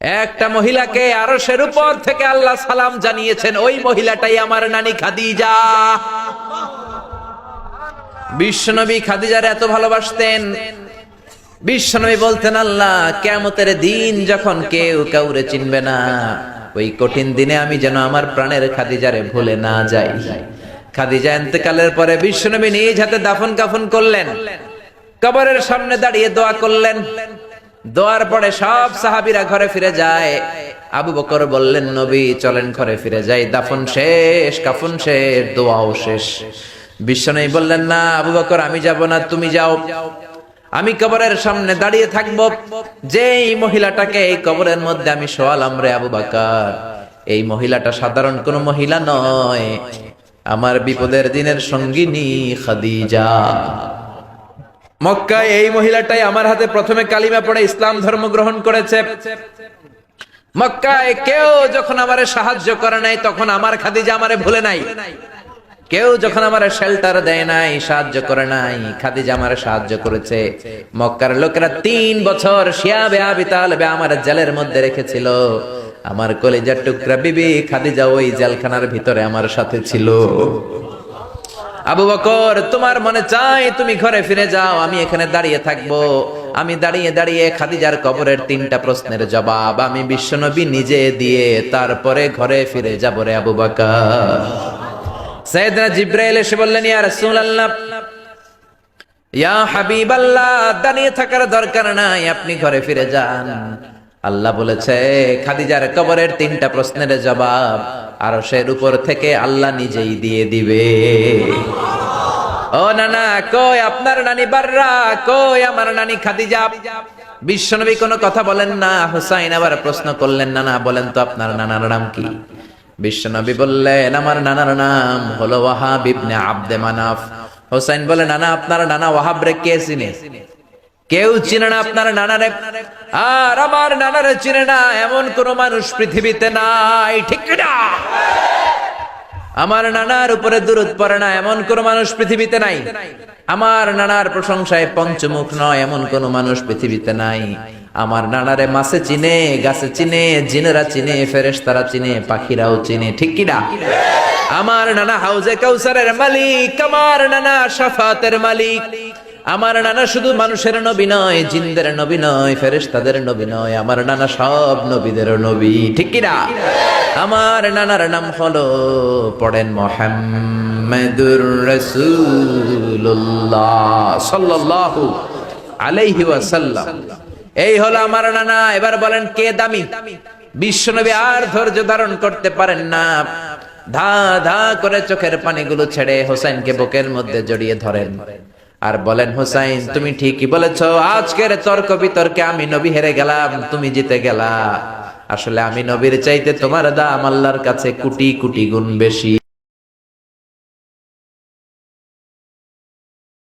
একটা মহিলাকে আরশের উপর থেকে আল্লাহ সালাম জানিয়েছেন, ওই মহিলাটাই আমার নানি খাদিজা। বিশ্বনবী খাদিজার এত ভালোবাসতেন, বিশ্বনবী বলতেন, আল্লাহ কিয়ামতের দিন যখন কেউ কাউরে চিনবে না, ওই কঠিন দিনে আমি যেন আমার প্রাণের খাদিজারে ভুলে না যাই। খাদিজা ইন্তেকালের পরে বিশ্বনবী নিজ হাতে দাফন কাফন করলেন, কবরের সামনে দাঁড়িয়ে দোয়া করলেন। দোয়ার পরে সব সাহাবীরা ঘরে ফিরে যায়। আবু বকর বললেন, নবী চলেন ঘরে ফিরে যাই, দাফন শেষ, কাফন শেষ, দোয়াও শেষ। বিশ্বনবী বললেন, না আবু বকর, আমি যাব না, তুমি যাও, আমি কবরের সামনে দাঁড়িয়ে থাকবো। যেই মহিলাটাকে এই কবরের মধ্যে আমি শোয়ালাম রে আবু বকর, এই মহিলাটা সাধারণ কোন মহিলা নয়, আমার বিপদের দিনের সঙ্গিনী খাদিজা। মক্কায় এই মহিলাটাই আমার হাতে প্রথমে কালিমা পড়ে ইসলাম ধর্ম গ্রহণ করেছে। মক্কায় কেউ যখন আমারে সাহায্য করে নাই, তখন আমার খাদিজা আমারে ভুলে নাই। কেউ যখন আমার শেল্টার দেয় নাই, সাহায্য করে নাই, খাদিজা আমারে সাহায্য করেছে। মক্কার লোকেরা 3 বছর শিয়াবে আবি তালেবে আমার জেলের মধ্যে রেখেছিল। আমার কলিজার টুকরা বিবি খাদিজা ওই জেলখানার ভিতরে আমার সাথে ছিল। আবু বকর, তোমার মনে চাই তুমি ঘরে ফিরে যাও, আমি এখানে দাঁড়িয়ে থাকবো। আমি দাঁড়িয়ে দাঁড়িয়ে খাদিজার কবরের 3টা প্রশ্নের জবাব আমি বিশ্বনবী নিজে দিয়ে তারপরে ঘরে ফিরে যাব রে আবু বকর। সাইয়েদনা জিবরাইল এসে বললেন, ইয়া রাসূলুল্লাহ, ইয়া হাবিবাল্লাহ, দাঁড়িয়ে থাকার দরকার নাই, আপনি ঘরে ফিরে যান। আল্লাহ বলেছে, খাদিজার কবরের 3টা প্রশ্নের জবাব আরশের উপর থেকে আল্লাহ নিজেই দিয়ে দিবে। ও নানা, কই আপনার নানি বাররা, কই আমার নানি খাদিজা? বিশ্বনবী কোনো কথা বলেন না। হুসাইন আবার প্রশ্ন করলেন, নানা বলেন তো আপনার নানার নাম কি? বিশ্বনবী বললেন, আমার নানার নাম হলো ওয়াহাব ইবনে আব্দে মানাফ। হুসাইন বলে, নানা আপনার নানা ওয়াহাব রে কে চিনে? কেউ চিনে না আপনার নানারে। আর আমার নানারে চিনে না এমন কোন মানুষ পৃথিবীতে নাই, ঠিক না? আমার নানার উপরে দুরূদ পড়ে না এমন কোন মানুষ পৃথিবীতে নাই। আমার নানার প্রশংসায় পঞ্চমুখ নয় এমন কোন মানুষ পৃথিবীতে নাই। আমার নানারে মাছে চিনে, গাছে চিনে, জিনেরা চিনে, ফেরেশতারা চিনে, পাখিরাও চিনে, ঠিক কি না? আমার নানা হাউজে কাউসারের মালিক, আমার নানা শাফাতের মালিক। আমার নানা শুধু মানুষের নবী নয়, জিনদের নবী নয়, ফেরেশতাদের নবী নয়, আমার নানা সব নবীদের নবী, ঠিক কি না? আমার নানার নাম হলো, পড়েন, মুহাম্মাদুর রাসূলুল্লাহ সাল্লাল্লাহু আলাইহি ওয়াসাল্লাম। এই হলো আমার নানা। এবার বলেন, কে দামি? বিশ্বনবী আর ধৈর্য ধারণ করতে পারেন না, ধা ধা করে চোখের পানিগুলো ছেড়ে হোসেনকে বুকের মধ্যে জড়িয়ে ধরেন আর বলেন, হোসাইন তুমি ঠিকই বলেছ, আজকের তর্ক বিতর্কে আমি নবী হেরে গেলাম, তুমি জিতে গেলা। আসলে আমি নবীর চাইতে তোমার দাম আল্লাহর কাছে কোটি কোটি গুণ বেশি।